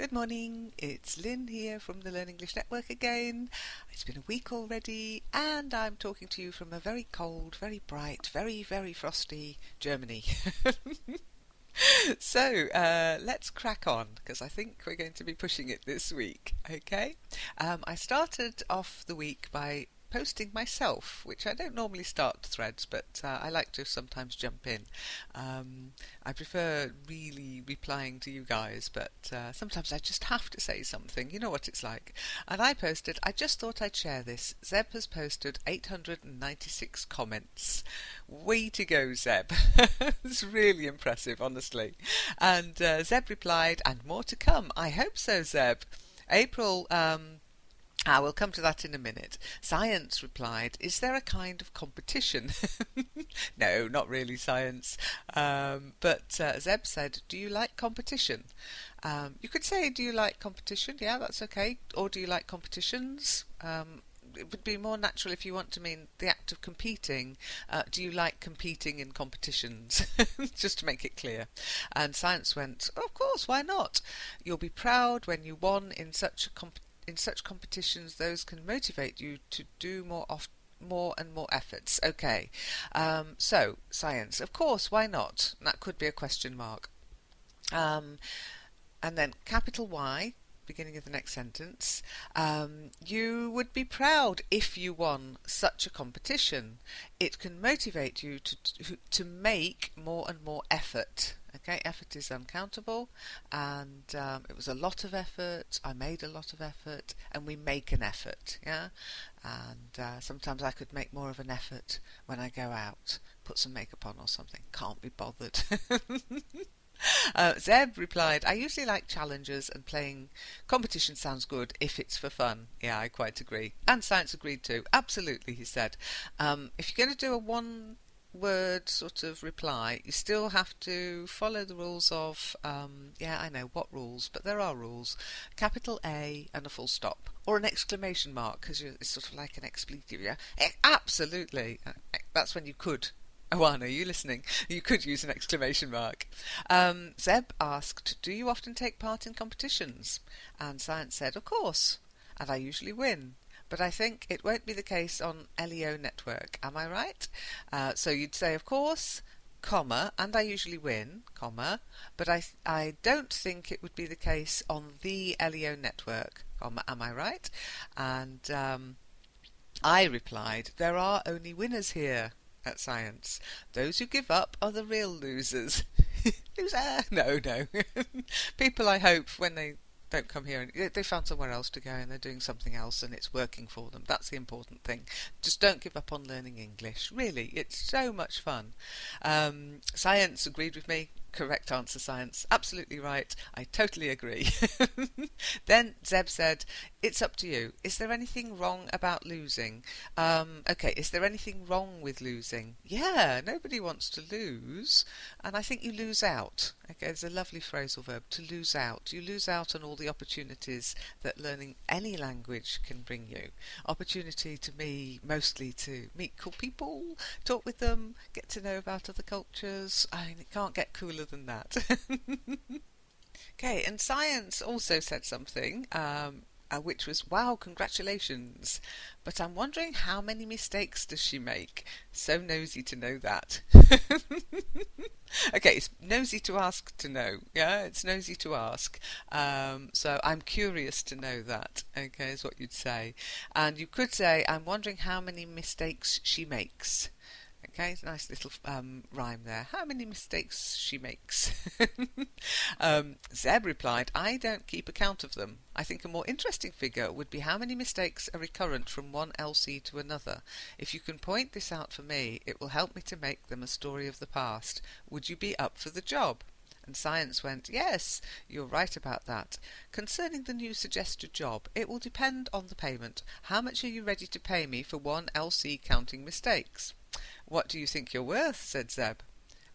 Good morning, it's Lynn here from the Learn English Network again. It's been a week already and I'm talking to you from a very cold, very bright, very, very frosty Germany. So let's crack on because I think we're going to be pushing it this week, okay? I started off the week by posting myself, which I don't normally start threads, but I like to sometimes jump in. I prefer really replying to you guys, but sometimes I just have to say something. You know what it's like. And I posted, I just thought I'd share this. Zeb has posted 896 comments. Way to go, Zeb. It's really impressive, honestly. And Zeb replied, and more to come. I hope so, Zeb. April, we'll come to that in a minute. Science replied, is there a kind of competition? No, not really, Science. But Zeb said, do you like competition? You could say, do you like competition? Yeah, that's okay. Or do you like competitions? It would be more natural if you want to mean the act of competing. Do you like competing in competitions? Just to make it clear. And Science went, of course, why not? You'll be proud when you won in such competitions. Those can motivate you to do more and more efforts. Okay, so Science, of course, why not? That could be a question mark. And then capital Y, beginning of the next sentence. You would be proud if you won such a competition. It can motivate you to make more and more effort. Okay, effort is uncountable, and it was a lot of effort. I made a lot of effort, and we make an effort. Yeah, and sometimes I could make more of an effort when I go out, put some makeup on or something. Can't be bothered. Zeb replied, I usually like challenges and playing competition sounds good if it's for fun. Yeah, I quite agree. And Science agreed too. Absolutely, he said. If you're going to do a one-word sort of reply, you still have to follow the rules of, yeah, I know, what rules, but there are rules. Capital A and a full stop. Or an exclamation mark, because it's sort of like an expletive, yeah? Absolutely. That's when you could. Oh, Anna, are you listening? You could use an exclamation mark. Zeb asked, do you often take part in competitions? And Science said, of course, and I usually win. But I think it won't be the case on LEO network. Am I right? So you'd say, of course, comma, and I usually win, comma, but I don't think it would be the case on the LEO network, comma, am I right? And I replied, there are only winners here. At Science. Those who give up are the real losers. Loser? No. People, I hope, when they don't come here, and they found somewhere else to go and they're doing something else and it's working for them. That's the important thing. Just don't give up on learning English. Really, it's so much fun. Science agreed with me. Correct answer, Science. Absolutely right. I totally agree. Then Zeb said, it's up to you. Is there anything wrong about losing? Okay, is there anything wrong with losing? Yeah, nobody wants to lose. And I think you lose out. Okay, it's a lovely phrasal verb, to lose out. You lose out on all the opportunities that learning any language can bring you. Opportunity to me, mostly to meet cool people, talk with them, get to know about other cultures. I mean, it can't get cooler than that. Okay, and Science also said something, which was, wow, congratulations. But I'm wondering how many mistakes does she make? So nosy to know that. Okay, it's nosy to ask to know. Yeah, it's nosy to ask. So I'm curious to know that. Okay, is what you'd say. And you could say, I'm wondering how many mistakes she makes. Okay, it's a nice little rhyme there. How many mistakes she makes? Zeb replied, I don't keep account of them. I think a more interesting figure would be how many mistakes are recurrent from one LC to another. If you can point this out for me, it will help me to make them a story of the past. Would you be up for the job? And Science went, yes, you're right about that. Concerning the new suggested job, it will depend on the payment. How much are you ready to pay me for one LC counting mistakes? What do you think you're worth? Said Zeb.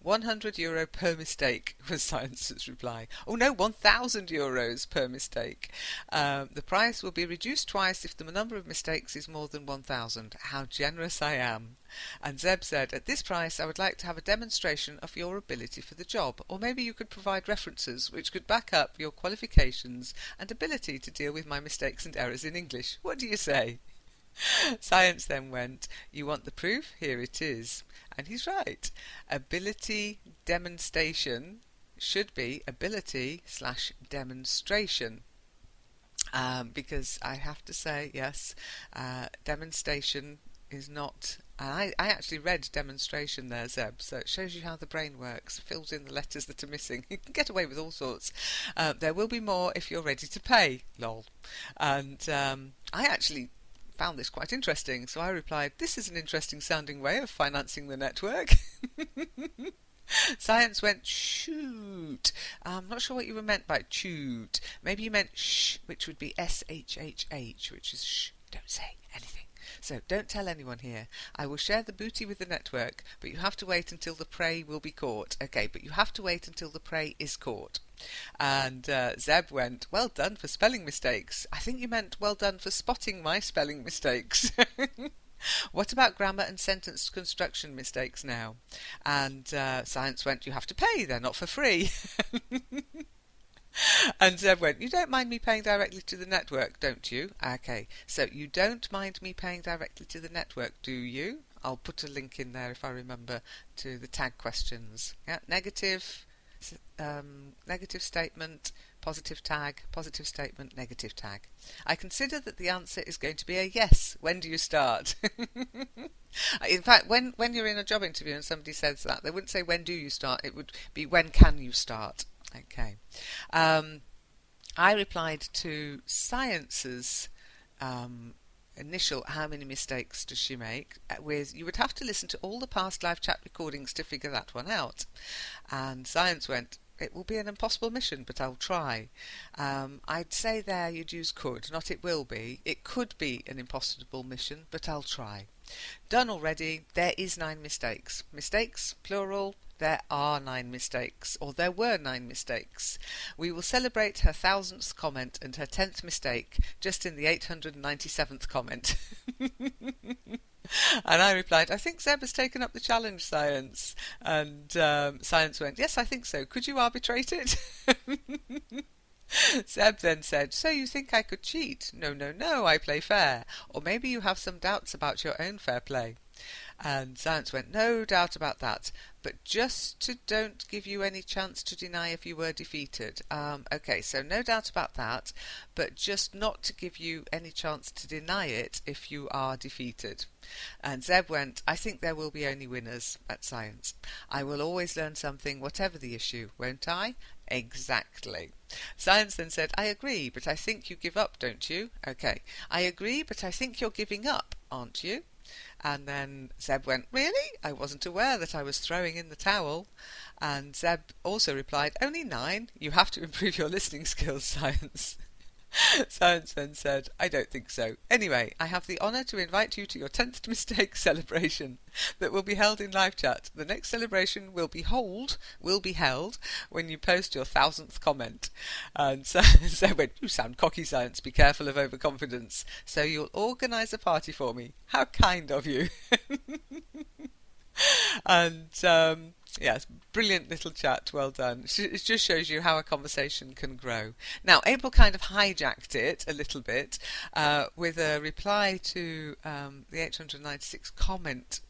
€100 per mistake was Science's reply. Oh no, €1,000 per mistake. The price will be reduced twice if the number of mistakes is more than 1,000. How generous I am. And Zeb said, at this price I would like to have a demonstration of your ability for the job, or maybe you could provide references which could back up your qualifications and ability to deal with my mistakes and errors in English. What do you say? Science then went, you want the proof? Here it is. And he's right. Ability demonstration should be ability/demonstration. Because I have to say, yes, demonstration is not. I actually read demonstration there, Zeb, so it shows you how the brain works, fills in the letters that are missing. You can get away with all sorts. There will be more if you're ready to pay, lol. And I actually found this quite interesting, so I replied, this is an interesting sounding way of financing the network. Science went, shoot. I'm not sure what you meant by shoot. Maybe you meant shh, which would be SHHH, which is shh, don't say anything. So don't tell anyone here. I will share the booty with the network, but you have to wait until the prey will be caught. Okay, but you have to wait until the prey is caught. And Zeb went, well done for spelling mistakes. I think you meant well done for spotting my spelling mistakes. What about grammar and sentence construction mistakes now? And Science went, you have to pay, they're not for free. And Zeb went, you don't mind me paying directly to the network, don't you? Okay, so you don't mind me paying directly to the network, do you? I'll put a link in there if I remember to the tag questions. Yeah, negative statement, positive tag, positive statement, negative tag. I consider that the answer is going to be a yes. When do you start? In fact, when you're in a job interview and somebody says that, they wouldn't say when do you start, it would be when can you start. Okay. I replied to Science's initial how many mistakes does she make with you would have to listen to all the past live chat recordings to figure that one out. And Science went, it will be an impossible mission, but I'll try. I'd say there you'd use could, not it will be. It could be an impossible mission, but I'll try. Done already. There is 9 mistakes. Mistakes, plural. There are 9 mistakes, or there were 9 mistakes. We will celebrate her 1000th comment and her 10th mistake just in the 897th comment. And I replied, I think Zeb has taken up the challenge, Science. And Science went, yes, I think so. Could you arbitrate it? Zeb then said, so you think I could cheat? No, no, no, I play fair. Or maybe you have some doubts about your own fair play. And Science went, no doubt about that, but just to don't give you any chance to deny if you were defeated. Okay, so no doubt about that, but just not to give you any chance to deny it if you are defeated. And Zeb went, I think there will be only winners at Science. I will always learn something, whatever the issue, won't I? Exactly. Science then said, I agree, but I think you give up, don't you? Okay, I agree, but I think you're giving up, aren't you? And then Zeb went, really? I wasn't aware that I was throwing in the towel. And Zeb also replied, only 9. You have to improve your listening skills, Science. Science then said, I don't think so. Anyway, I have the honour to invite you to your 10th mistake celebration that will be held in live chat. The next celebration will be held when you post your 1000th comment. And so went, you sound cocky, Science, be careful of overconfidence. So you'll organise a party for me. How kind of you. And yes, brilliant little chat, well done. It just shows you how a conversation can grow. Now, April kind of hijacked it a little bit with a reply to the 896 comment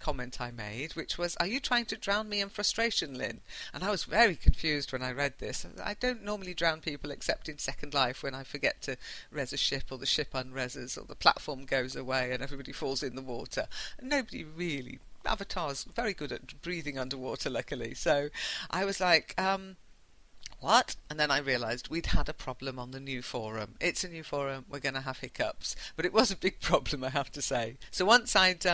I made, which was, are you trying to drown me in frustration, Lynn? And I was very confused when I read this. I don't normally drown people except in Second Life when I forget to res a ship, or the ship unreses, or the platform goes away and everybody falls in the water. Nobody really... Avatar's very good at breathing underwater, luckily. So I was like, What? And then I realised we'd had a problem on the new forum. It's a new forum, we're going to have hiccups. But it was a big problem, I have to say. So once I'd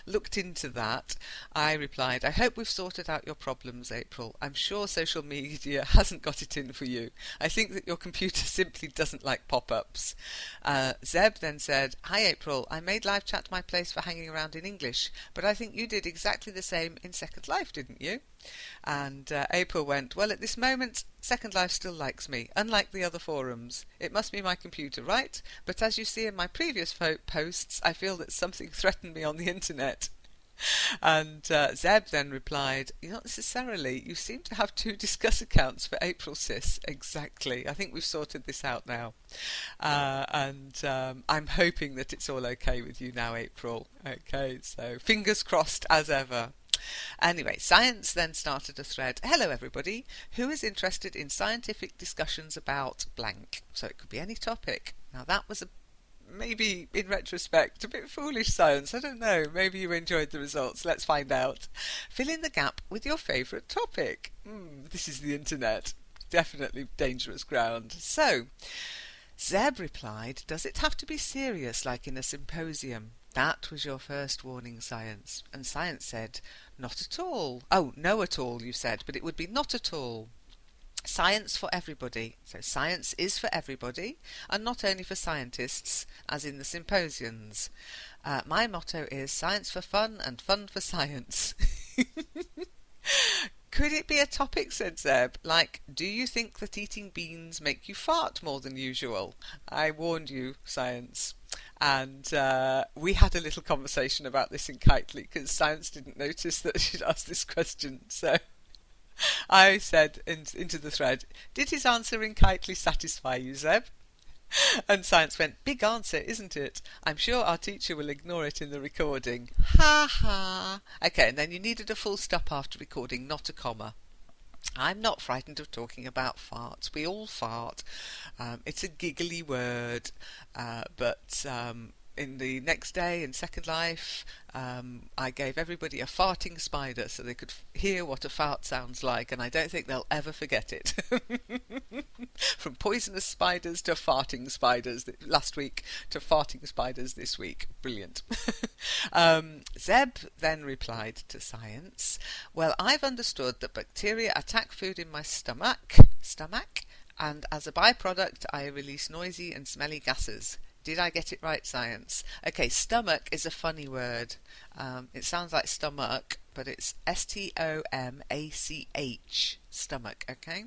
looked into that, I replied, I hope we've sorted out your problems, April. I'm sure social media hasn't got it in for you. I think that your computer simply doesn't like pop-ups. Zeb then said, Hi April, I made live chat my place for hanging around in English, but I think you did exactly the same in Second Life, didn't you? And April went, well, at this moment, Second Life still likes me, unlike the other forums. It must be my computer, right? But as you see in my previous posts, I feel that something threatened me on the internet. And Zeb then replied, not necessarily. You seem to have two Discuss accounts for April Sis. Exactly. I think we've sorted this out now. And I'm hoping that it's all okay with you now, April. Okay, so fingers crossed as ever. Anyway, Science then started a thread. Hello everybody, who is interested in scientific discussions about blank? So it could be any topic. Now that was maybe in retrospect a bit foolish, Science. I don't know, maybe you enjoyed the results. Let's find out. Fill in the gap with your favourite topic. This is the internet. Definitely dangerous ground. So Zeb replied, does it have to be serious like in a symposium? That was your first warning, Science. And Science said, not at all. Oh, no at all, you said, but it would be not at all. Science for everybody. So science is for everybody, and not only for scientists, as in the symposiums. My motto is science for fun and fun for science. Could it be a topic, said Zeb, like, do you think that eating beans make you fart more than usual? I warned you, Science. And we had a little conversation about this in Kitely, because Science didn't notice that she'd asked this question. So I said into the thread, did his answer in Kitely satisfy you, Zeb? And Science went, big answer, isn't it? I'm sure our teacher will ignore it in the recording. Ha ha. Okay, and then you needed a full stop after recording, not a comma. I'm not frightened of talking about farts. We all fart. It's a giggly word, but in the next day in Second Life, I gave everybody a farting spider so they could hear what a fart sounds like, and I don't think they'll ever forget it. From poisonous spiders to farting spiders last week to farting spiders this week. Brilliant. Zeb then replied to Science, well, I've understood that bacteria attack food in my stomach, and as a byproduct I release noisy and smelly gases. Did I get it right, Science? Okay, stomach is a funny word. It sounds like stomach, but it's S-T-O-M-A-C-H, stomach, okay?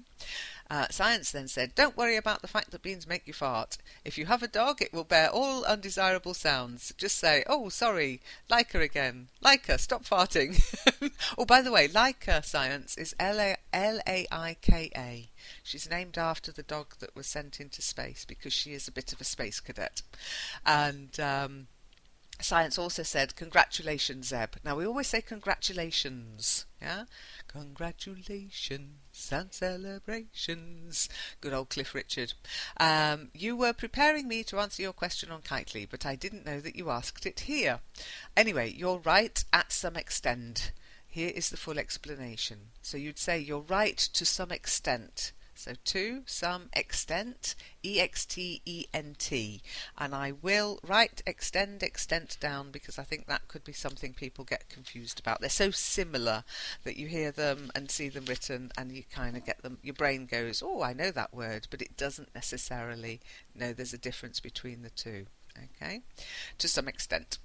Science then said, don't worry about the fact that beans make you fart. If you have a dog, it will bear all undesirable sounds. Just say, oh, sorry, Leica again. Leica, stop farting. Oh, by the way, Leica, Science, is L-A-I-K-A. She's named after the dog that was sent into space because she is a bit of a space cadet. And Science also said, congratulations, Zeb. Now, we always say congratulations, yeah? Congratulations and celebrations. Good old Cliff Richard. You were preparing me to answer your question on Kitely, but I didn't know that you asked it here. Anyway, you're right at some extent. Here is the full explanation. So you'd say you're right to some extent. So to some extent, E-X-T-E-N-T. And I will write extent down because I think that could be something people get confused about. They're so similar that you hear them and see them written and you kind of get them, your brain goes, oh, I know that word, but it doesn't necessarily know there's a difference between the two. Okay, to some extent.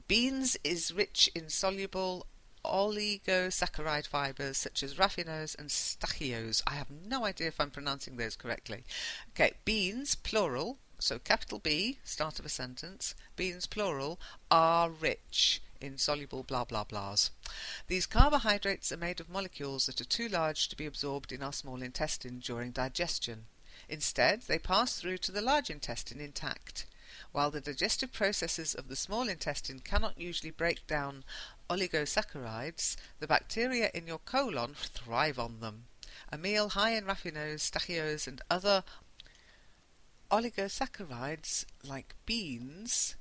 Beans is rich in soluble oligosaccharide fibres such as raffinose and stachyose. I have no idea if I'm pronouncing those correctly. Okay, beans, plural, so capital B, start of a sentence, beans, plural, are rich in soluble blah blah blahs. These carbohydrates are made of molecules that are too large to be absorbed in our small intestine during digestion. Instead, they pass through to the large intestine intact. While the digestive processes of the small intestine cannot usually break down oligosaccharides, the bacteria in your colon thrive on them. A meal high in raffinose, stachyose and other oligosaccharides like beans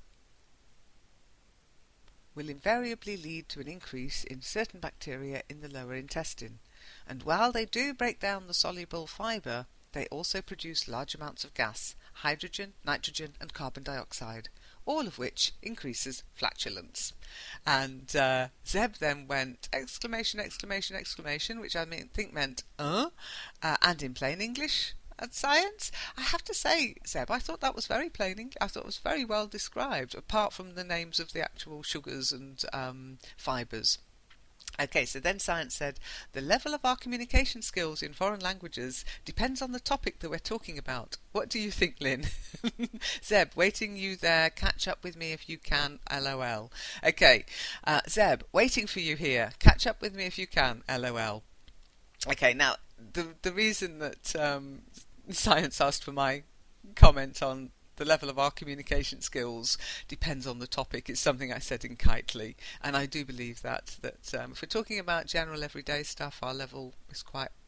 will invariably lead to an increase in certain bacteria in the lower intestine. And while they do break down the soluble fibre, they also produce large amounts of gas, hydrogen, nitrogen and carbon dioxide, all of which increases flatulence. And Zeb then went exclamation, exclamation, exclamation, which think meant and in plain English at science. I have to say, Zeb, I thought that was very plain English. I thought it was very well described, apart from the names of the actual sugars and fibres. Okay, so then Science said, the level of our communication skills in foreign languages depends on the topic that we're talking about. What do you think, Lynn? Zeb, waiting you there. Catch up with me if you can. LOL. Okay, Zeb, waiting for you here. Catch up with me if you can. LOL. Okay, now, the reason that Science asked for my comment on the level of our communication skills depends on the topic. It's something I said in Kitely, and I do believe that if we're talking about general everyday stuff, our level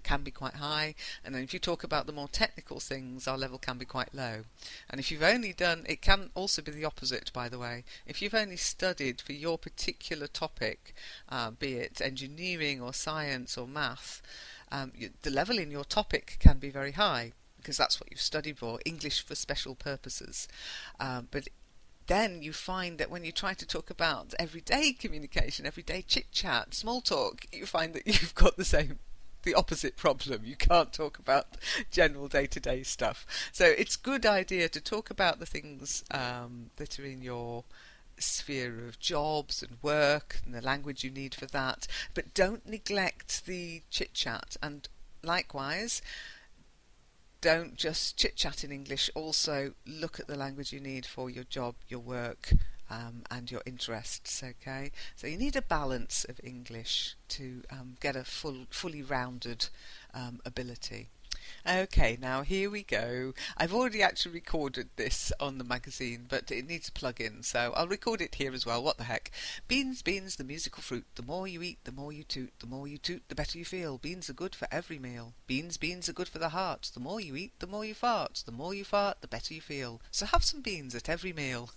can be quite high, and then if you talk about the more technical things, our level can be quite low. And if you've only done, it can also be the opposite, by the way. If you've only studied for your particular topic, be it engineering or science or math, the level in your topic can be very high, because that's what you've studied for, English for special purposes. But then you find that when you try to talk about everyday communication, everyday chit-chat, small talk, you find that you've got the opposite problem. You can't talk about general day-to-day stuff. So it's a good idea to talk about the things that are in your sphere of jobs and work and the language you need for that, but don't neglect the chit-chat. And likewise, don't just chit-chat in English, also look at the language you need for your job, your work, and your interests, okay? So you need a balance of English to get a fully rounded ability. Okay, now here we go. I've already actually recorded this on the magazine, but it needs a plug-in, so I'll record it here as well. What the heck? Beans, beans, the musical fruit. The more you eat, the more you toot. The more you toot, the better you feel. Beans are good for every meal. Beans, beans are good for the heart. The more you eat, the more you fart. The more you fart, the better you feel. So have some beans at every meal.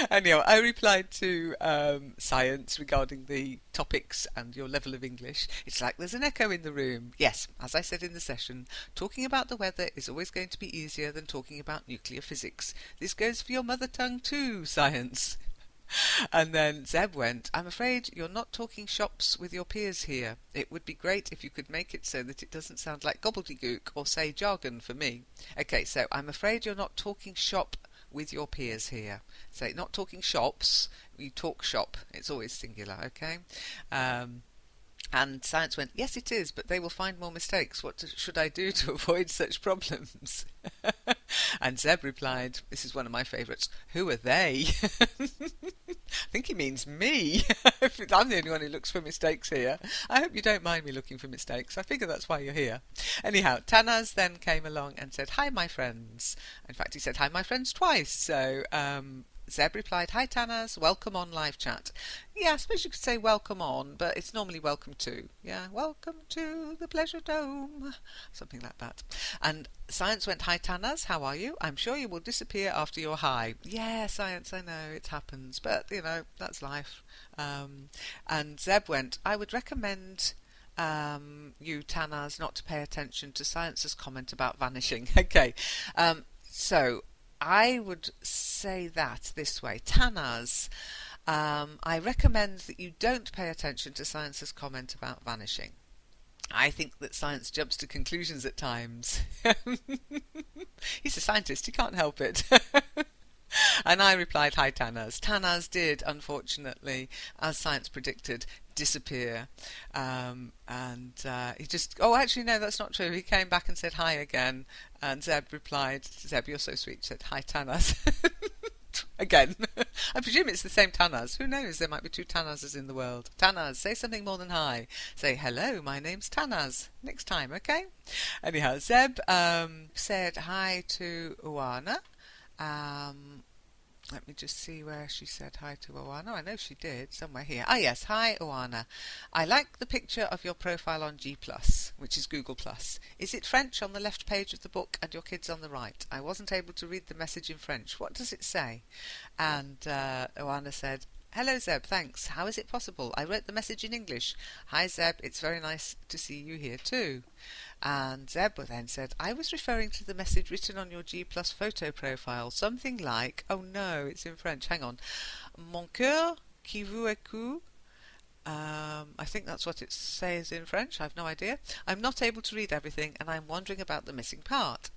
Anyhow, I replied to Science regarding the topics and your level of English. It's like there's an echo in the room. Yes, as I said in the session, talking about the weather is always going to be easier than talking about nuclear physics. This goes for your mother tongue too, Science. And then Zeb went, I'm afraid you're not talking shops with your peers here. It would be great if you could make it so that it doesn't sound like gobbledygook or say jargon for me. Okay, so I'm afraid you're not talking shop with your peers here. So not talking shops, you talk shop. It's always singular, okay? And Science went, yes it is, but they will find more mistakes. What should I do to avoid such problems? And Zeb replied, this is one of my favourites, who are they? I think he means me. I'm the only one who looks for mistakes here. I hope you don't mind me looking for mistakes. I figure that's why you're here. Anyhow, Tanaz then came along and said, hi my friends. In fact, he said hi my friends twice. So Zeb replied, hi Tanaz, welcome on live chat. Yeah, I suppose you could say welcome on, but it's normally welcome to. Yeah, welcome to the Pleasure Dome. Something like that. And Science went, hi Tanaz, how are you? I'm sure you will disappear after your hi. Yeah, Science, I know, it happens, but, you know, that's life. And Zeb went, I would recommend you, Tanaz, not to pay attention to Science's comment about vanishing. Okay, so I would say that this way. Tanaz, I recommend that you don't pay attention to Science's comment about vanishing. I think that Science jumps to conclusions at times. He's a scientist, he can't help it. And I replied, hi Tanaz. Tanaz did, unfortunately, as Science predicted, disappear. He just... Oh, actually, no, that's not true. He came back and said hi again. And Zeb replied, Zeb, you're so sweet, said, hi Tanaz. Again. I presume it's the same Tanaz. Who knows? There might be two Tanazes in the world. Tanaz, say something more than hi. Say, hello, my name's Tanaz. Next time, okay? Anyhow, Zeb said hi to Uwana. Let me just see where she said hi to Oana. I know she did, somewhere here. Ah yes, hi Oana. I like the picture of your profile on G+, which is Google+. Is it French on the left page of the book and your kids on the right? I wasn't able to read the message in French. What does it say? And Oana said, Hello Zeb, thanks. How is it possible? I wrote the message in English. Hi Zeb, it's very nice to see you here too. And Zeb then said, I was referring to the message written on your G Plus photo profile. Something like, oh no, it's in French, hang on. Mon cœur qui vous écoute. I think that's what it says in French. I've no idea. I'm not able to read everything, and I'm wondering about the missing part.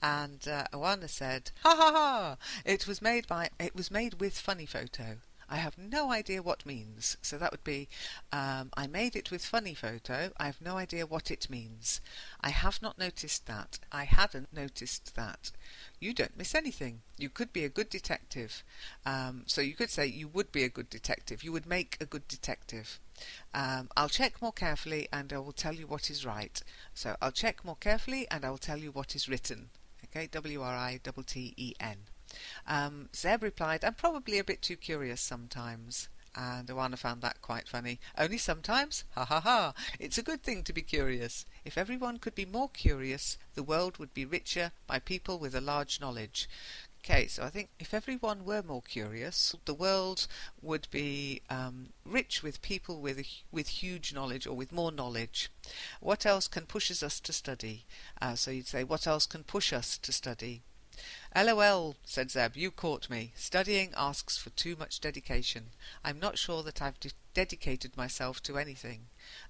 And Oana said, "Ha ha ha! It was made with funny photo. I have no idea what means. So that would be, I made it with funny photo. I have no idea what it means. I have not noticed that. I hadn't noticed that. You don't miss anything. You could be a good detective. So you could say you would be a good detective. You would make a good detective. I'll check more carefully and I will tell you what is right. So I'll check more carefully and I will tell you what is written. Okay, WRITTEN. Zeb replied, I'm probably a bit too curious sometimes. And Oana found that quite funny. Only sometimes? Ha ha ha! It's a good thing to be curious. If everyone could be more curious, the world would be richer by people with a large knowledge. Okay, so I think if everyone were more curious, the world would be rich with people with huge knowledge or with more knowledge. What else can pushes us to study? So you'd say, what else can push us to study? LOL, said Zeb, you caught me. Studying asks for too much dedication. I'm not sure that I've dedicated myself to anything.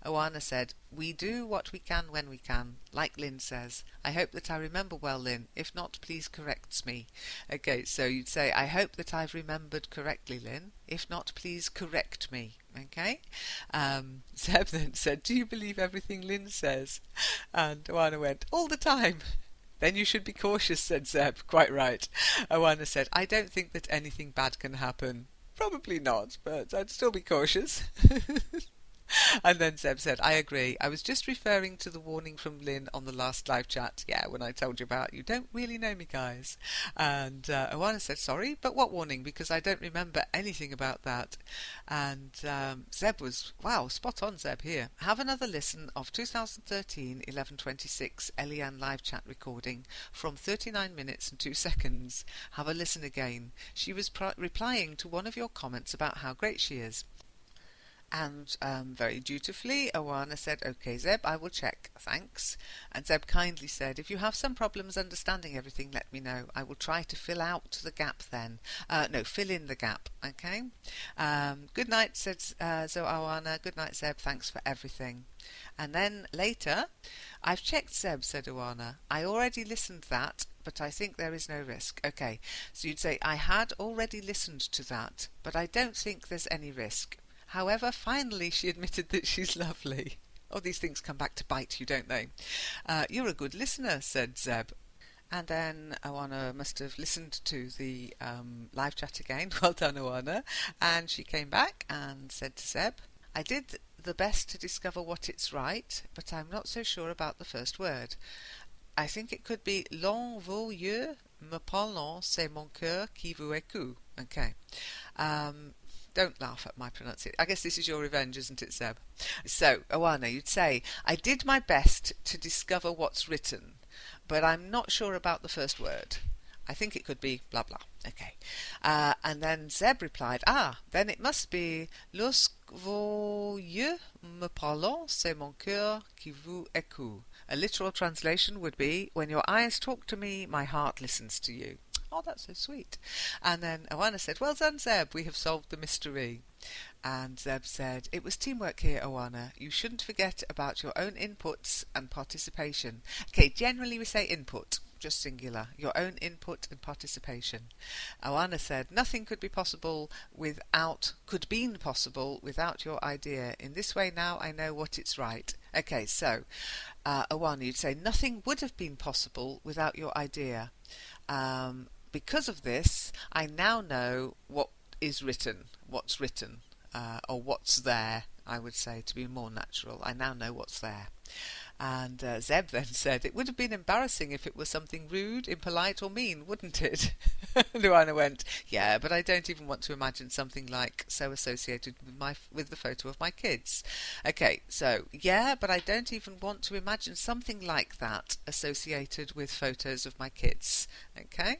Oana said, we do what we can when we can, like Lynn says. I hope that I remember well, Lynn. If not, please correct me. Okay, so you'd say, I hope that I've remembered correctly, Lynn. If not, please correct me. Okay? Zeb then said, do you believe everything Lynn says? And Oana went, all the time. Then you should be cautious, said Zeb. Quite right. Oana said, I don't think that anything bad can happen. Probably not, but I'd still be cautious. And then Zeb said, I agree. I was just referring to the warning from Lynn on the last live chat. Yeah, when I told you about you don't really know me, guys. And Oana said, sorry, but what warning? Because I don't remember anything about that. And Zeb was, wow, spot on, Zeb, here. Have another listen of 2013 11:26 LEN Live Chat recording from 39 minutes and 2 seconds. Have a listen again. She was replying to one of your comments about how great she is. And very dutifully, Oana said, OK, Zeb, I will check. Thanks. And Zeb kindly said, if you have some problems understanding everything, let me know. I will try to fill out the gap then. No, fill in the gap, OK? Good night, said Oana. Good night, Zeb. Thanks for everything. And then later, I've checked, Zeb, said Oana. I already listened that, but I think there is no risk. OK, so you'd say, I had already listened to that, but I don't think there's any risk. However, finally she admitted that she's lovely. Oh, these things come back to bite you, don't they? You're a good listener, said Zeb. And then Oana must have listened to the live chat again. Well done, Oana. And she came back and said to Zeb, I did the best to discover what it's right, but I'm not so sure about the first word. I think it could be L'on vos yeux me parlent, c'est mon cœur qui vous écoute. Okay. Don't laugh at my pronunciation. I guess this is your revenge, isn't it, Zeb? So, Oana, you'd say, I did my best to discover what's written, but I'm not sure about the first word. I think it could be blah blah. Okay. And then Zeb replied, then it must be Lorsque vos yeux me parlent, c'est mon cœur qui vous écoute. A literal translation would be, when your eyes talk to me, my heart listens to you. Oh, that's so sweet. And then Oana said, well done, Zeb, we have solved the mystery. And Zeb said, it was teamwork here, Oana. You shouldn't forget about your own inputs and participation. Okay, generally we say input, just singular. Your own input and participation. Oana said, nothing could be possible without your idea. In this way now I know what it's right. Okay, so Oana, you'd say, nothing would have been possible without your idea. Because of this, I now know what is written, what's written, or what's there, I would say, to be more natural. I now know what's there. And Zeb then said, it would have been embarrassing if it was something rude, impolite, or mean, wouldn't it? And Oana went, yeah, but I don't even want to imagine something like so associated with the photo of my kids. Okay, so, yeah, but I don't even want to imagine something like that associated with photos of my kids. Okay?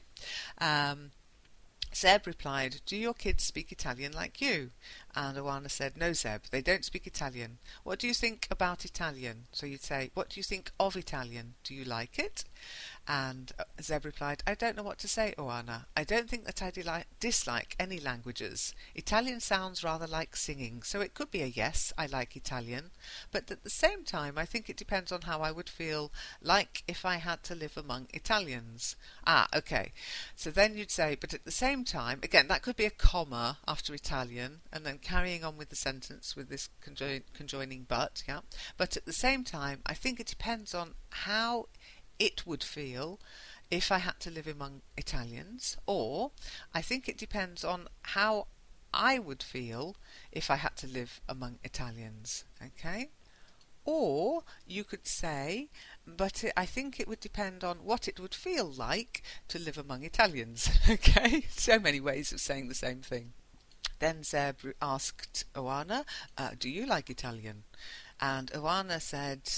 Zeb replied, do your kids speak Italian like you? And Oana said, no, Zeb, they don't speak Italian. What do you think about Italian? So you'd say, what do you think of Italian? Do you like it? And Zeb replied, I don't know what to say, Oana. I don't think that I dislike any languages. Italian sounds rather like singing, so it could be a yes, I like Italian. But at the same time, I think it depends on how I would feel like if I had to live among Italians. Ah, okay. So then you'd say, but at the same time, again, that could be a comma after Italian, and then carrying on with the sentence with this conjoining but, yeah. But at the same time, I think it depends on how it would feel if I had to live among Italians, or I think it depends on how I would feel if I had to live among Italians. Okay? Or you could say, but I think it would depend on what it would feel like to live among Italians. Okay? So many ways of saying the same thing. Then Zeb asked Oana, do you like Italian? And Oana said,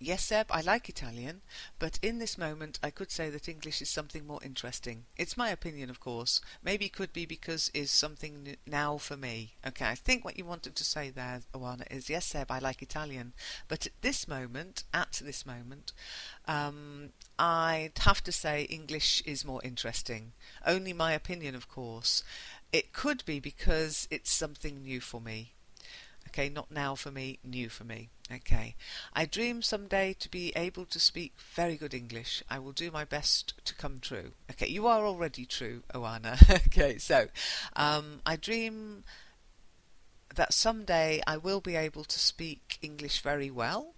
yes, Seb, I like Italian, but in this moment I could say that English is something more interesting. It's my opinion, of course. Maybe it could be because it's something now for me. Okay, I think what you wanted to say there, Oana, is yes, Seb, I like Italian, but at this moment, I'd have to say English is more interesting. Only my opinion, of course. It could be because it's something new for me. Okay, not now for me, new for me. Okay. I dream someday to be able to speak very good English. I will do my best to come true. Okay, you are already true, Oana. Okay, so I dream that someday I will be able to speak English very well.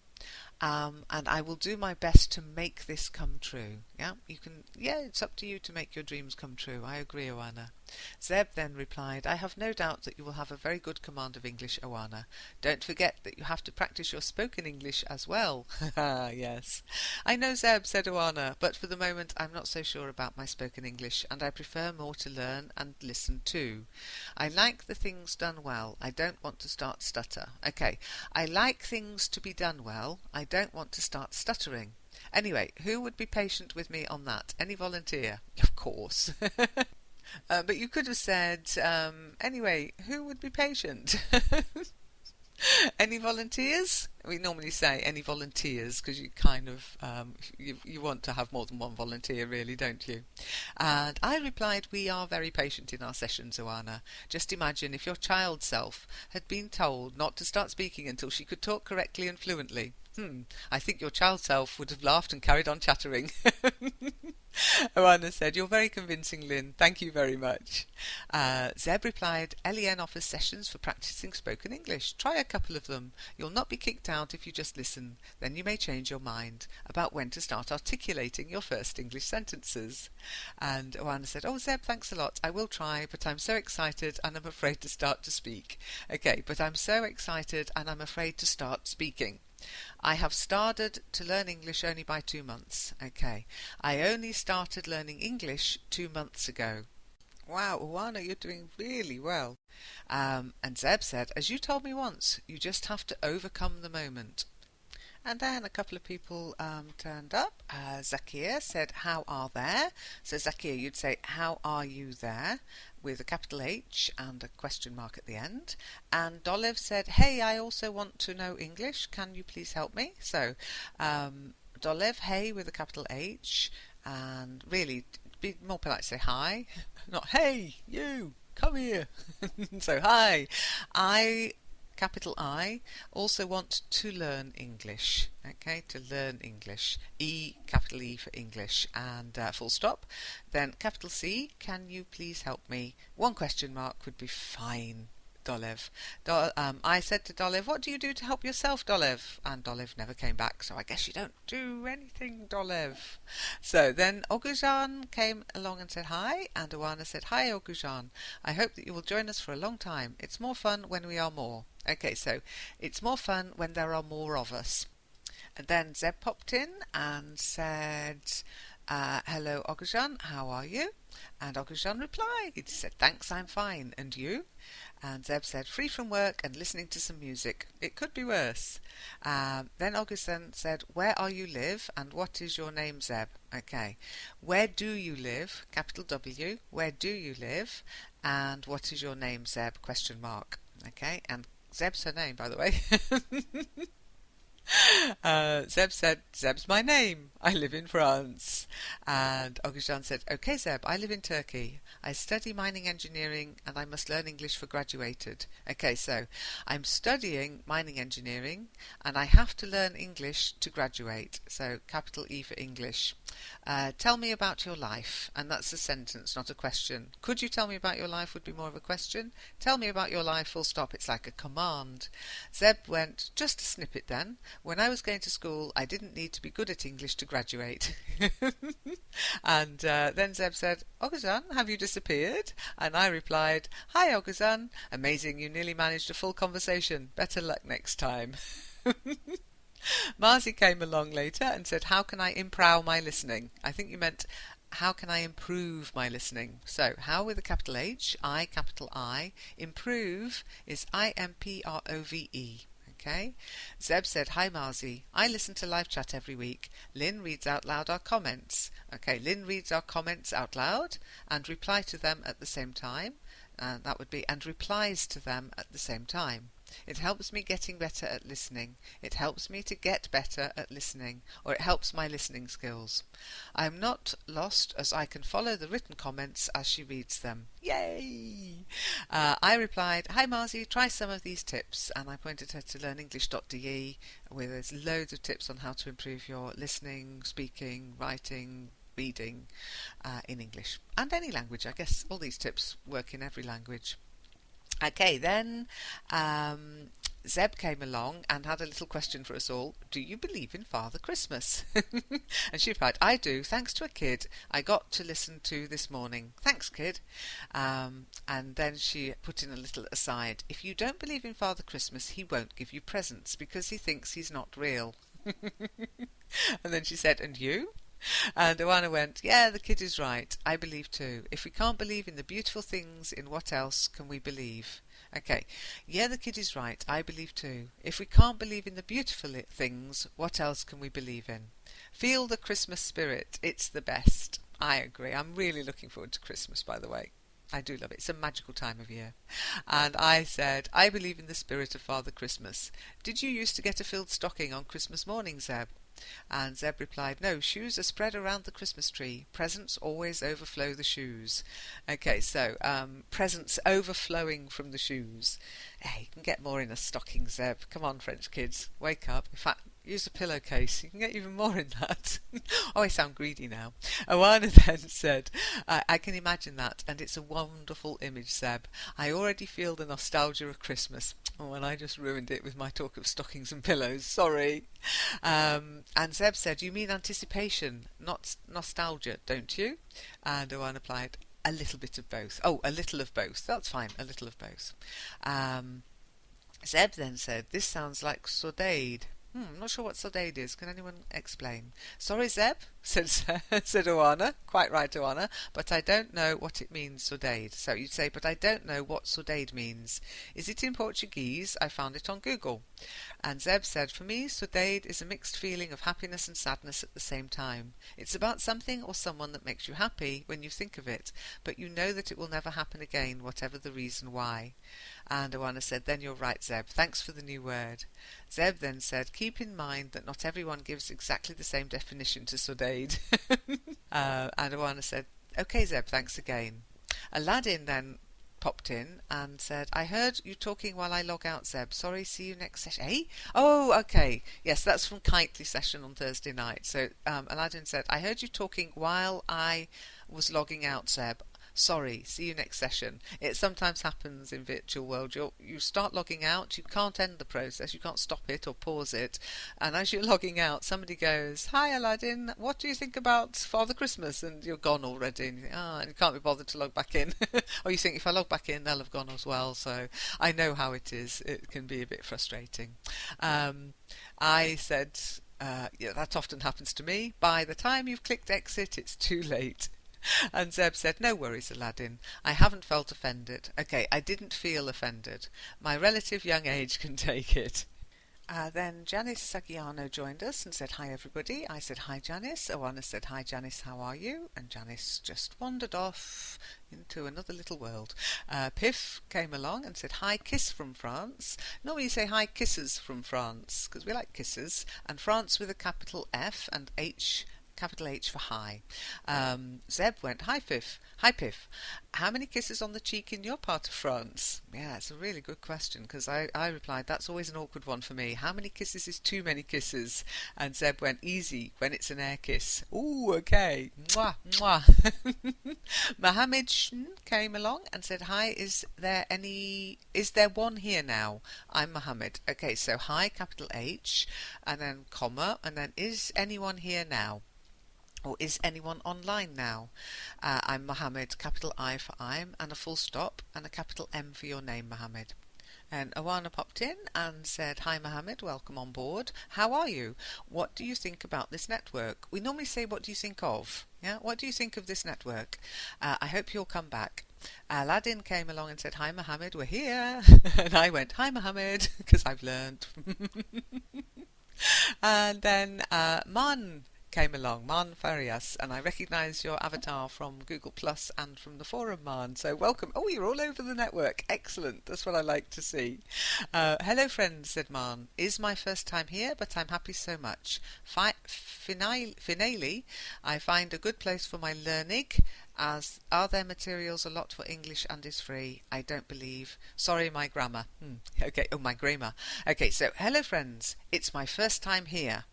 And I will do my best to make this come true. Yeah, you can. Yeah, it's up to you to make your dreams come true. I agree, Oana. Zeb then replied, I have no doubt that you will have a very good command of English, Oana. Don't forget that you have to practice your spoken English as well. Yes. I know, Zeb, said Oana, but for the moment I'm not so sure about my spoken English, and I prefer more to learn and listen too. I like the things done well. I don't want to start stutter. Okay, I like things to be done well. I don't want to start stuttering. Anyway, who would be patient with me on that? Any volunteer? Of course. But you could have said, anyway, who would be patient? Any volunteers? We normally say any volunteers because you kind of you want to have more than one volunteer, really, don't you? And I replied, we are very patient in our sessions, Oana. Just imagine if your child self had been told not to start speaking until she could talk correctly and fluently. I think your child self would have laughed and carried on chattering. Oana said, you're very convincing, Lynn. Thank you very much. Zeb replied, LEN offers sessions for practicing spoken English. Try a couple of them. You'll not be kicked out if you just listen. Then you may change your mind about when to start articulating your first English sentences. And Oana said, oh, Zeb, thanks a lot. I will try, but I'm so excited and I'm afraid to start to speak. Okay, but I'm so excited and I'm afraid to start speaking. I have started to learn English only by 2 months. Okay. I only started learning English 2 months ago. Wow, Oana, you're doing really well. And Zeb said, as you told me once, you just have to overcome the moment. And then a couple of people turned up. Zakir said, how are there? So Zakir, you'd say, how are you there? With a capital H and a question mark at the end. And Dolev said, hey, I also want to know English. Can you please help me? So Dolev, hey, with a capital H. And really, be more polite to say hi. Not, hey, you, come here. So, hi. Capital I, also want to learn English. Okay, to learn English. Capital E for English, and full stop. Then capital C, can you please help me? One question mark would be fine. Dolev. I said to Dolev, what do you do to help yourself, Dolev? And Dolev never came back, so I guess you don't do anything, Dolev. So then Ogujan came along and said hi, and Oana said, hi, Ogujan. I hope that you will join us for a long time. It's more fun when we are more. Okay, so it's more fun when there are more of us. And then Zeb popped in and said, Hello, Oguzhan, how are you? And Oguzhan replied, he said, thanks, I'm fine. And you? And Zeb said, free from work and listening to some music. It could be worse. Then Oguzhan said, where are you live and what is your name, Zeb? Okay. Where do you live? Capital W. Where do you live? And what is your name, Zeb? Question mark. Okay. And Zeb's her name, by the way. Zeb said, Zeb's my name. I live in France. And Oguzhan said, okay, Zeb, I live in Turkey. I study mining engineering and I must learn English for graduated. Okay, so I'm studying mining engineering and I have to learn English to graduate. So capital E for English. Tell me about your life. And that's a sentence, not a question. Could you tell me about your life would be more of a question. Tell me about your life, full stop. It's like a command. Zeb went, just a snippet then. When I was going to school, I didn't need to be good at English to graduate. And then Zeb said, Oguzhan, have you disappeared? And I replied, hi, Oguzhan. Amazing, you nearly managed a full conversation. Better luck next time. Marzi came along later and said, how can I improve my listening? I think you meant, how can I improve my listening? So, how with a capital H, I, capital I. Improve is IMPROVE. Okay. Zeb said, hi Marzi, I listen to live chat every week. Lynn reads out loud our comments. Okay, Lynn reads our comments out loud and reply to them at the same time. That would be, and replies to them at the same time. It helps me getting better at listening. It helps me to get better at listening, or it helps my listening skills. I am not lost as I can follow the written comments as she reads them. Yay! I replied, hi Marzi, try some of these tips, and I pointed her to learnenglish.de where there's loads of tips on how to improve your listening, speaking, writing, reading in English and any language. I guess all these tips work in every language. Okay, then Zeb came along and had a little question for us all. Do you believe in Father Christmas? And she replied, I do, thanks to a kid I got to listen to this morning. Thanks, kid. And then she put in a little aside. If you don't believe in Father Christmas, he won't give you presents because he thinks he's not real. And then she said, and you? And Oana went, yeah, the kid is right. I believe too. If we can't believe in the beautiful things, in what else can we believe? Okay, yeah, the kid is right. I believe too. If we can't believe in the beautiful things, what else can we believe in? Feel the Christmas spirit. It's the best. I agree. I'm really looking forward to Christmas, by the way. I do love it. It's a magical time of year. And I said, I believe in the spirit of Father Christmas. Did you used to get a filled stocking on Christmas morning, Zeb? And Zeb replied, no, shoes are spread around the Christmas tree. Presents always overflow the shoes. Okay, so presents overflowing from the shoes. Hey, you can get more in a stocking, Zeb. Come on, French kids, wake up. In fact, use a pillowcase. You can get even more in that. Oh, I sound greedy now. Oana then said, I can imagine that, and it's a wonderful image, Zeb. I already feel the nostalgia of Christmas. Oh, and I just ruined it with my talk of stockings and pillows. Sorry. And Zeb said, you mean anticipation, not nostalgia, don't you? And Oana replied, a little bit of both. Oh, a little of both. That's fine, a little of both. Zeb then said, this sounds like saudade. I'm not sure what saudade is. Can anyone explain? Sorry, Zeb, said Oana. Quite right, Oana. But I don't know what it means, saudade. So you'd say, but I don't know what saudade means. Is it in Portuguese? I found it on Google. And Zeb said, for me, saudade is a mixed feeling of happiness and sadness at the same time. It's about something or someone that makes you happy when you think of it, but you know that it will never happen again, whatever the reason why. And Oana said, then you're right, Zeb. Thanks for the new word. Zeb then said, keep in mind that not everyone gives exactly the same definition to saudade. And Oana said, okay, Zeb, thanks again. Aladdin then popped in and said, I heard you talking while I log out, Zeb. Sorry, see you next session. Hey? Oh, okay. Yes, that's from Kitely session on Thursday night. So Aladdin said, I heard you talking while I was logging out, Zeb. Sorry, see you next session. It sometimes happens in virtual world. You start logging out, you can't end the process, you can't stop it or pause it, and as you're logging out, somebody goes, hi Aladdin, what do you think about Father Christmas? And you're gone already, and you think, and you can't be bothered to log back in. Or you think, if I log back in, they'll have gone as well. So I know how it is. It can be a bit frustrating. I said, Yeah, that often happens to me. By the time you've clicked exit, it's too late. And Zeb said, no worries, Aladdin. I haven't felt offended. Okay, I didn't feel offended. My relative young age can take it. Then Janice Sagiano joined us and said, hi everybody. I said, hi Janice. Oana said, hi Janice, how are you? And Janice just wandered off into another little world. Piff came along and said, hi Kiss from France. Normally you say hi Kisses from France, because we like kisses. And France with a capital F and H, capital H for hi. Zeb went, hi Piff. Hi Piff. How many kisses on the cheek in your part of France? Yeah, it's a really good question, because I replied, that's always an awkward one for me. How many kisses is too many kisses? And Zeb went, easy, when it's an air kiss. Ooh, okay. Mwah, mwah. Mohammed Shin came along and said, hi, is there one here now? I'm Mohammed. Okay, so hi, capital H, and then comma, and then is anyone here now? Or is anyone online now? I'm Mohammed, capital I for I'm, and a full stop, and a capital M for your name, Mohammed. And Awana popped in and said, hi Mohammed, welcome on board. How are you? What do you think about this network? We normally say, what do you think of? Yeah, what do you think of this network? I hope you'll come back. Aladdin came along and said, hi Mohammed, we're here. And I went, hi Mohammed, because I've learned. And then Man came along, Man Farias, and I recognise your avatar from Google Plus and from the forum, Man. So welcome. Oh, you're all over the network. Excellent. That's what I like to see. Hello, friends, said Man. Is my first time here, but I'm happy so much. Finally, I find a good place for my learning. As are there materials a lot for English and is free? I don't believe. Sorry, my grammar. Okay. Oh, my grammar. Okay. So hello, friends. It's my first time here,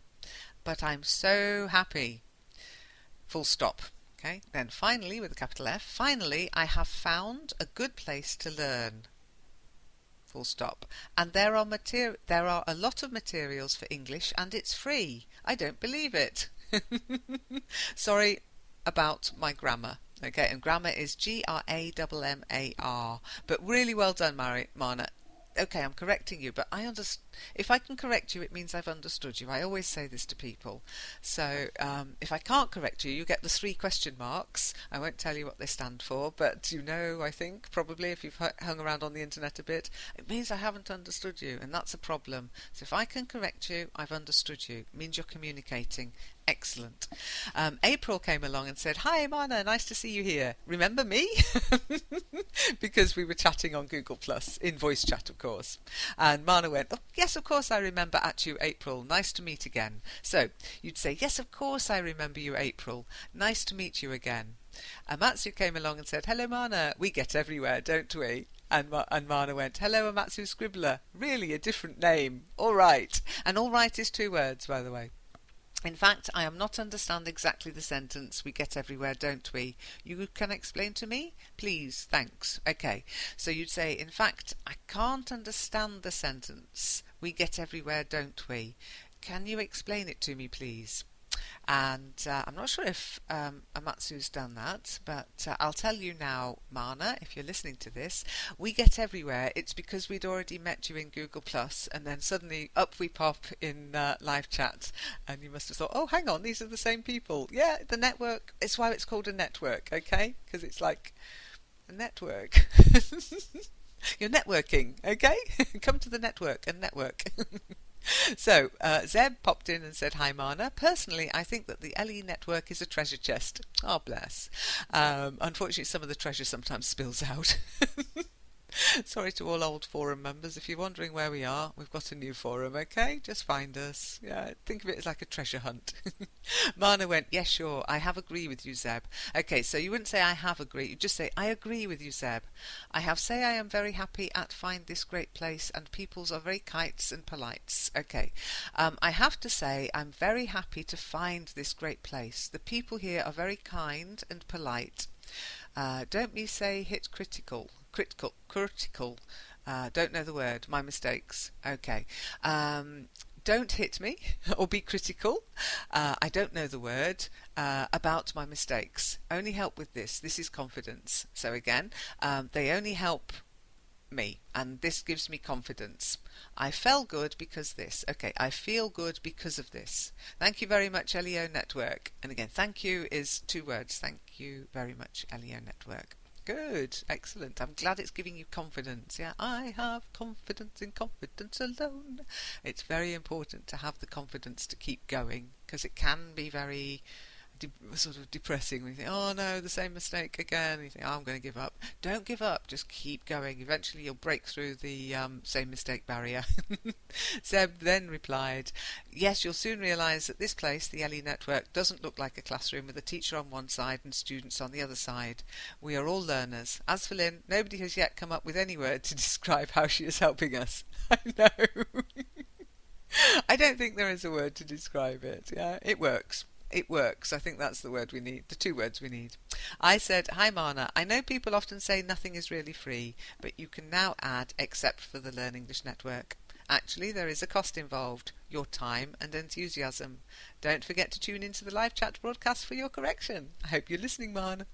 but I'm so happy. Full stop. Okay, then finally, with a capital F, finally I have found a good place to learn. Full stop. And there are a lot of materials for English and it's free. I don't believe it. Sorry about my grammar. Okay, and grammar is Grammar. But really well done, Marna. Okay, I'm correcting you, but if I can correct you, it means I've understood you. I always say this to people. So if I can't correct you, you get the 3 question marks. I won't tell you what they stand for, but you know, I think, probably, if you've hung around on the internet a bit, it means I haven't understood you, and that's a problem. So if I can correct you, I've understood you. It means you're communicating. Excellent. April came along and said, hi Mana, nice to see you here. Remember me? Because we were chatting on Google Plus, in voice chat of course. And Mana went, oh yes, of course I remember you, April. Nice to meet again. So you'd say, yes, of course I remember you, April. Nice to meet you again. Amatsu came along and said, hello Mana, we get everywhere, don't we? And Mana went, hello Amatsu Scribbler. Really a different name. All right. And all right is 2 words, by the way. In fact, I am not understand exactly the sentence, we get everywhere, don't we? You can explain to me? Please, thanks. Okay, so you'd say, in fact, I can't understand the sentence, we get everywhere, don't we? Can you explain it to me, please? And I'm not sure if Amatsu's done that, but I'll tell you now, Mana, if you're listening to this, we get everywhere. It's because we'd already met you in Google Plus, and then suddenly up we pop in live chat, and you must have thought, oh, hang on, these are the same people. Yeah, the network. It's why it's called a network, okay? Because it's like a network. You're networking, okay? Come to the network and network. So, Zeb popped in and said, hi Mana. Personally, I think that the LE network is a treasure chest. Oh, bless. Unfortunately, some of the treasure sometimes spills out. Sorry to all old forum members. If you're wondering where we are, we've got a new forum, okay? Just find us. Yeah, think of it as like a treasure hunt. Mana went, yes, sure, I have agree with you, Zeb. Okay, so you wouldn't say I have agree, you just say I agree with you, Zeb. I have say I am very happy at find this great place and peoples are very kites and polites. Okay, I have to say I'm very happy to find this great place. The people here are very kind and polite. Don't me say hit critical. Don't know the word. My mistakes. Okay. Don't hit me or be critical. I don't know the word about my mistakes. Only help with this. This is confidence. So again, they only help me, and this gives me confidence. I felt good because this. Okay, I feel good because of this. Thank you very much, LEO Network. And again, thank you is 2 words. Thank you very much, LEO Network. Good, excellent. I'm glad it's giving you confidence. Yeah, I have confidence in confidence alone. It's very important to have the confidence to keep going, because it can be very sort of depressing when you think, oh no, the same mistake again. And you think, oh, I'm going to give up. Don't give up, just keep going. Eventually you'll break through the same mistake barrier. Zeb then replied, yes, you'll soon realise that this place, the LE Network, doesn't look like a classroom with a teacher on one side and students on the other side. We are all learners. As for Lynn, nobody has yet come up with any word to describe how she is helping us. I know. I don't think there is a word to describe it. Yeah, it works. It works. I think that's the word we need, the 2 words we need. I said, hi Marna, I know people often say nothing is really free, but you can now add except for the Learn English Network. Actually, there is a cost involved, your time and enthusiasm. Don't forget to tune into the live chat broadcast for your correction. I hope you're listening, Marna.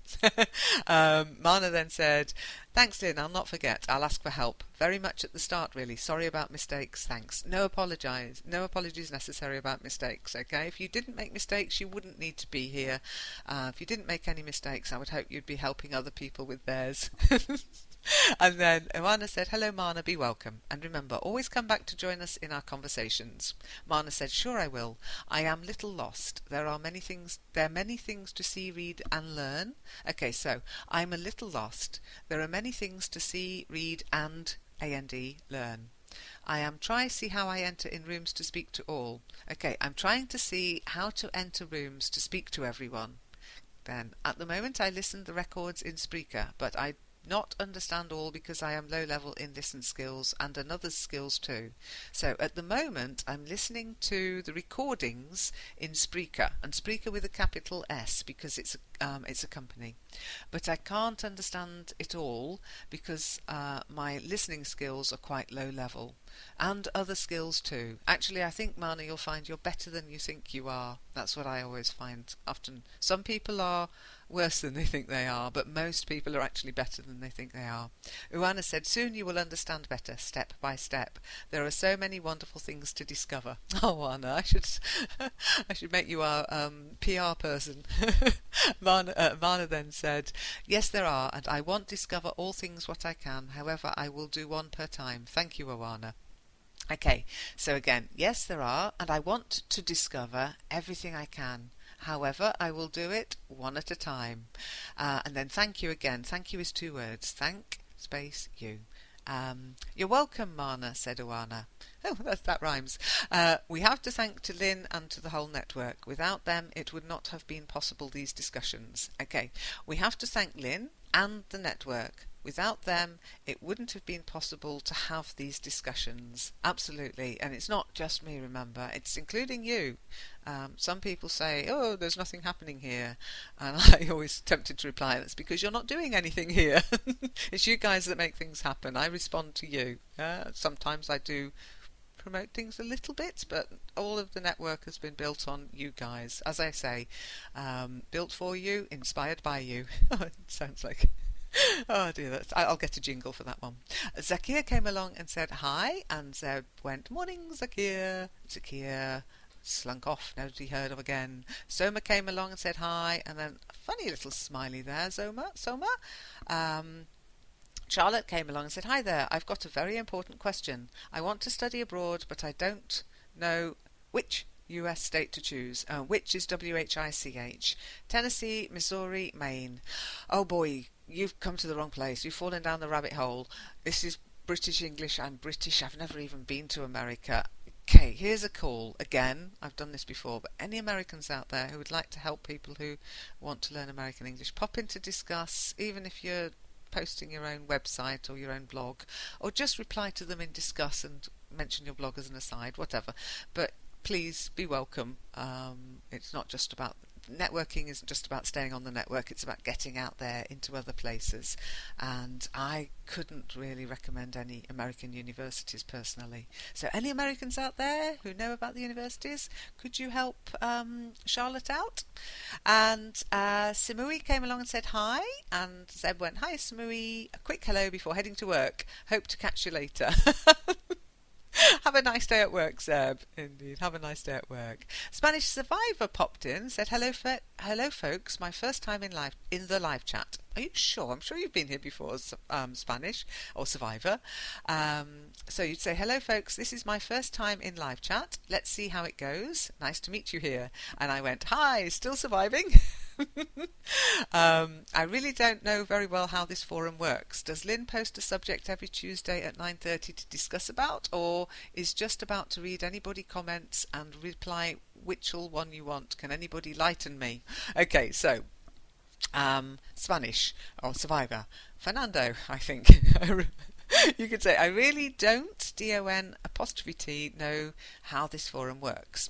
Marna then said, thanks, Lynn, I'll not forget. I'll ask for help. Very much at the start, really. Sorry about mistakes. Thanks. No apologies necessary about mistakes, okay? If you didn't make mistakes, you wouldn't need to be here. If you didn't make any mistakes, I would hope you'd be helping other people with theirs. And then Oana said, hello Marna, be welcome. And remember, always come back to join us in our conversations. Marna said, sure I will. I am little lost. There are many things to see, read and learn. Okay, so I'm a little lost. There are many things to see, read and learn. I am trying to see how I enter in rooms to speak to all. Okay, I'm trying to see how to enter rooms to speak to everyone. Then, at the moment I listen the records in Spreaker, but I not understand all because I am low level in listen skills and another skills too. So at the moment I'm listening to the recordings in Spreaker, and Spreaker with a capital S because it's a company. But I can't understand it all because my listening skills are quite low level. And other skills too. Actually, I think, Marna, you'll find you're better than you think you are. That's what I always find. Often, some people are worse than they think they are, but most people are actually better than they think they are. Uana said, soon you will understand better, step by step. There are so many wonderful things to discover. Oh, Uana, I should make you our PR person. Marna then said, yes, there are, and I want to discover all things what I can. However, I will do one per time. Thank you, Oana. Okay, so again, yes, there are, and I want to discover everything I can. However, I will do it one at a time. And then thank you again. Thank you is 2 words. Thank, space, you. You're welcome, Marna, said Oana. Oh, that rhymes. We have to thank to Lynn and to the whole network. Without them, it would not have been possible, these discussions. Okay, we have to thank Lynn and the network. Without them, it wouldn't have been possible to have these discussions. Absolutely. And it's not just me, remember. It's including you. Some people say, oh, there's nothing happening here. And I always tempted to reply, that's because you're not doing anything here. It's you guys that make things happen. I respond to you. Sometimes I do promote things a little bit, but all of the network has been built on you guys. As I say, built for you, inspired by you. It sounds like... Oh dear, I'll get a jingle for that one. Zakir came along and said hi, and Zeb went, morning Zakir. Zakir slunk off, nobody heard of again. Soma came along and said hi, and then a funny little smiley there, Soma. Charlotte came along and said, hi there, I've got a very important question. I want to study abroad, but I don't know which US state to choose. Which is WHICH? Tennessee, Missouri, Maine. Oh boy, you've come to the wrong place. You've fallen down the rabbit hole. This is British English. I'm British. I've never even been to America. Okay, here's a call. Again, I've done this before, but any Americans out there who would like to help people who want to learn American English, pop in to discuss, even if you're posting your own website or your own blog, or just reply to them in discuss and mention your blog as an aside, whatever. But please be welcome. It's not just about networking isn't just about staying on the network, it's about getting out there into other places. And I couldn't really recommend any American universities personally. So any Americans out there who know about the universities, could you help Charlotte out? And Simui came along and said hi, and Zeb went, "Hi Simui, a quick hello before heading to work. Hope to catch you later." Have a nice day at work, Zeb. Indeed, have a nice day at work. Spanish Survivor popped in, said, "Hello, hello, folks. My first time in the live chat." Are you sure? I'm sure you've been here before, Spanish or Survivor. So you'd say, "Hello, folks. This is my first time in live chat. Let's see how it goes. Nice to meet you here." And I went, "Hi, still surviving." I really don't know very well how this forum works. Does Lynn post a subject every Tuesday at 9:30 to discuss about, or is just about to read anybody comments and reply whichel one you want? Can anybody lighten me? Okay, so Spanish or Survivor. Fernando, I think. You could say, "I really don't, DON''T, know how this forum works."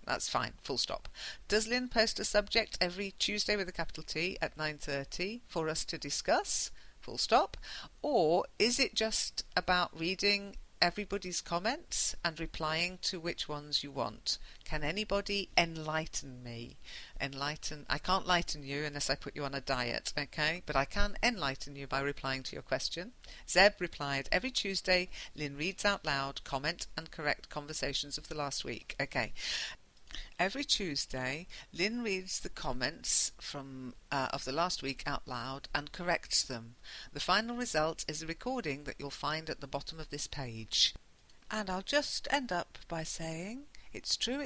That's fine, full stop. Does Lynn post a subject every Tuesday with a capital T at 9:30 for us to discuss? Full stop. Or is it just about reading everybody's comments and replying to which ones you want? Can anybody enlighten me? I can't lighten you unless I put you on a diet, okay? But I can enlighten you by replying to your question. Zeb replied, "Every Tuesday, Lynn reads out loud, comment and correct conversations of the last week." Okay. Every Tuesday, Lynn reads the comments from of the last week out loud and corrects them. The final result is a recording that you'll find at the bottom of this page. And I'll just end up by saying, it's true,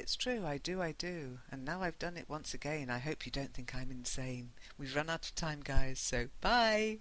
I do. And now I've done it once again. I hope you don't think I'm insane. We've run out of time, guys, so bye!